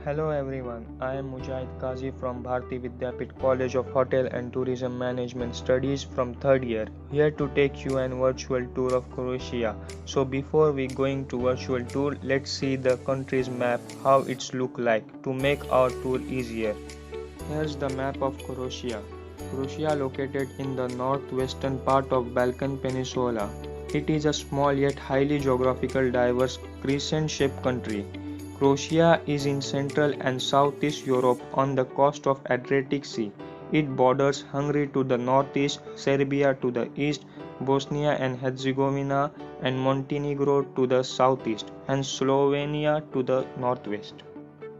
Hello everyone, I am Mujahid Qazi from Bharati Vidyapit College of Hotel and Tourism Management Studies from 3rd year, here to take you an virtual tour of Croatia. So before we going to virtual tour, let's see the country's map, how it's look like to make our tour easier. Here's the map of Croatia. Croatia located in the northwestern part of Balkan Peninsula. It is a small yet highly geographical diverse crescent-shaped country. Croatia is in Central and Southeast Europe on the coast of Adriatic Sea. It borders Hungary to the northeast, Serbia to the east, Bosnia and Herzegovina and Montenegro to the southeast, and Slovenia to the northwest.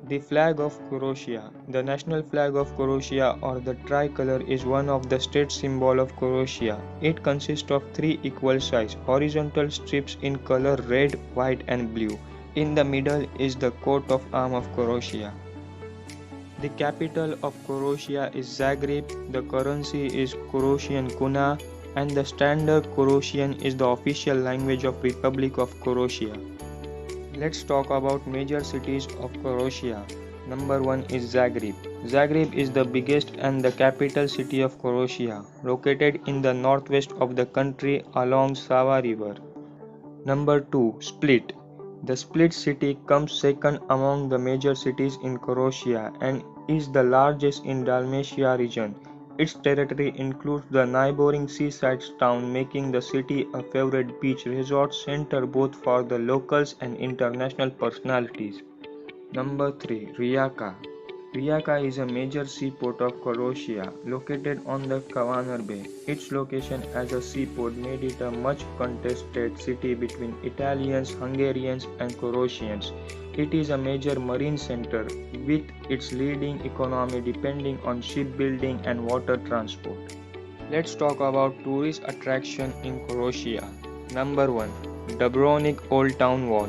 The flag of Croatia. The national flag of Croatia, or the tricolor, is one of the state symbols of Croatia. It consists of three equal size horizontal strips in color red, white and blue. In the middle is the coat of arms of Croatia. The capital of Croatia is Zagreb, the currency is Croatian kuna, and the standard Croatian is the official language of Republic of Croatia. Let's talk about major cities of Croatia. Number 1 is Zagreb. Zagreb is the biggest and the capital city of Croatia, located in the northwest of the country along Sava River. Number 2, Split. The Split city comes second among the major cities in Croatia and is the largest in Dalmatia region. Its territory includes the neighboring seaside town, making the city a favorite beach resort center both for the locals and international personalities. Number 3. Rijeka. Rijeka is a major seaport of Croatia, located on the Kavanar Bay. Its location as a seaport made it a much contested city between Italians, Hungarians, and Croatians. It is a major marine center, with its leading economy depending on shipbuilding and water transport. Let's talk about tourist attraction in Croatia. Number 1. Dubrovnik Old Town Wall.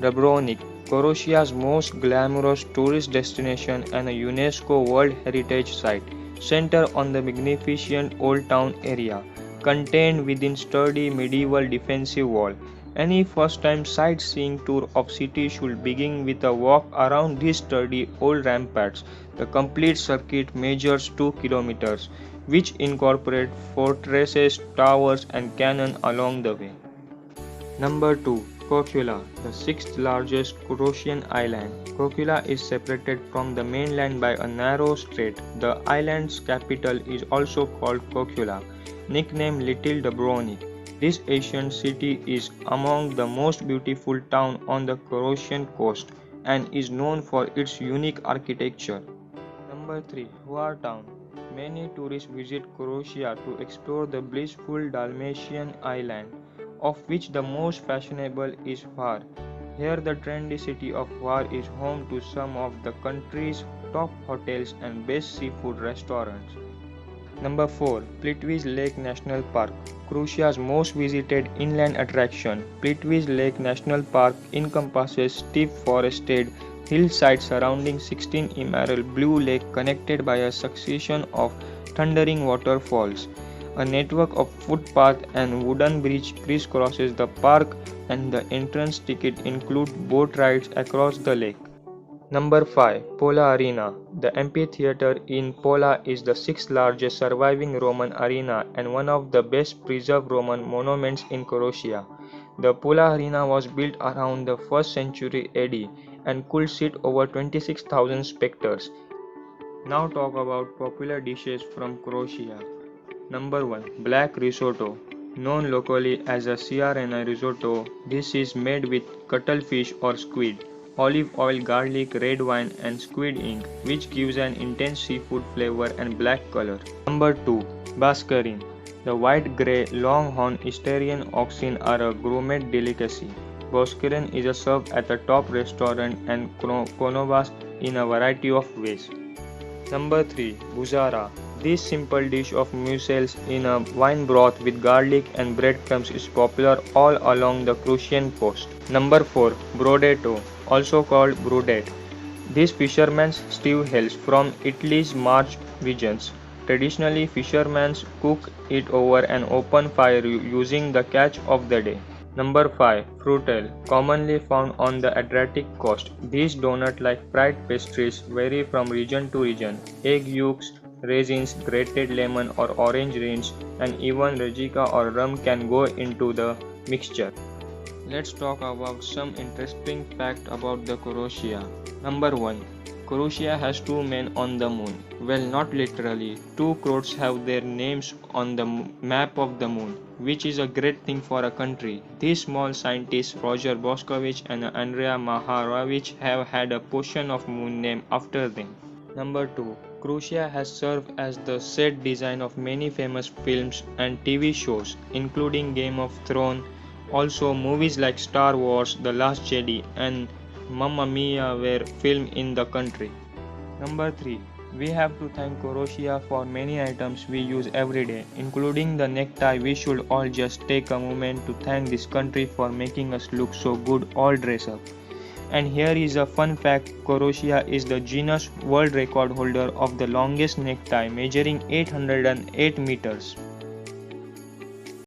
Dubrovnik, Croatia's most glamorous tourist destination and a UNESCO World Heritage Site, centered on the magnificent Old Town area, contained within sturdy medieval defensive wall. Any first-time sightseeing tour of city should begin with a walk around these sturdy old ramparts. The complete circuit measures 2 kilometers, which incorporate fortresses, towers, and cannon along the way. Number 2. Korčula, the sixth largest Croatian island. Korčula is separated from the mainland by a narrow strait. The island's capital is also called Korčula, nicknamed Little Dubrovnik. This ancient city is among the most beautiful towns on the Croatian coast and is known for its unique architecture. Number 3. Hvar town. Many tourists visit Croatia to explore the blissful Dalmatian island, of which the most fashionable is Hvar. Here the trendy city of Hvar is home to some of the country's top hotels and best seafood restaurants. Number 4. Plitvice Lake National Park. Croatia's most visited inland attraction, Plitvice Lake National Park encompasses steep forested hillsides surrounding 16 emerald blue lake connected by a succession of thundering waterfalls. A network of footpaths and wooden bridge crisscrosses the park, and the entrance ticket includes boat rides across the lake. Number 5. Pola Arena. The amphitheater in Pola is the sixth largest surviving Roman arena and one of the best preserved Roman monuments in Croatia. The Pola Arena was built around the 1st century AD and could seat over 26,000 spectators. Now talk about popular dishes from Croatia. Number 1. Black risotto. Known locally as a Sirena risotto, this is made with cuttlefish or squid, olive oil, garlic, red wine and squid ink, which gives an intense seafood flavor and black color. Number 2. Bascarin. The white-grey longhorn Styrian oxen are a gourmet delicacy. Bascarin is served at the top restaurant and Konovas in a variety of ways. Number 3. Buzara. This simple dish of mussels in a wine broth with garlic and breadcrumbs is popular all along the Croatian coast. Number 4. Brodato, also called brudet. This fisherman's stew hails from Italy's Marche regions. Traditionally, fishermen cook it over an open fire using the catch of the day. Number 5. Fruitel, commonly found on the Adriatic coast. These donut-like fried pastries vary from region to region. Egg yolks, raisins, grated lemon or orange rinds, and even regica or rum can go into the mixture. Let's talk about some interesting fact about the Croatia. Number 1. Croatia has two men on the moon. Well, not literally. Two Croats have their names on the map of the moon, which is a great thing for a country. These small scientists, Roger Boskovic and Andrea Maharovic, have had a portion of moon named after them. Number 2. Croatia has served as the set design of many famous films and TV shows, including Game of Thrones. Also, movies like Star Wars, The Last Jedi, and Mamma Mia were filmed in the country. Number 3. We have to thank Croatia for many items we use every day, including the necktie. We should all just take a moment to thank this country for making us look so good all dressed up. And here is a fun fact: Croatia is the Guinness World Record holder of the longest necktie, measuring 808 meters.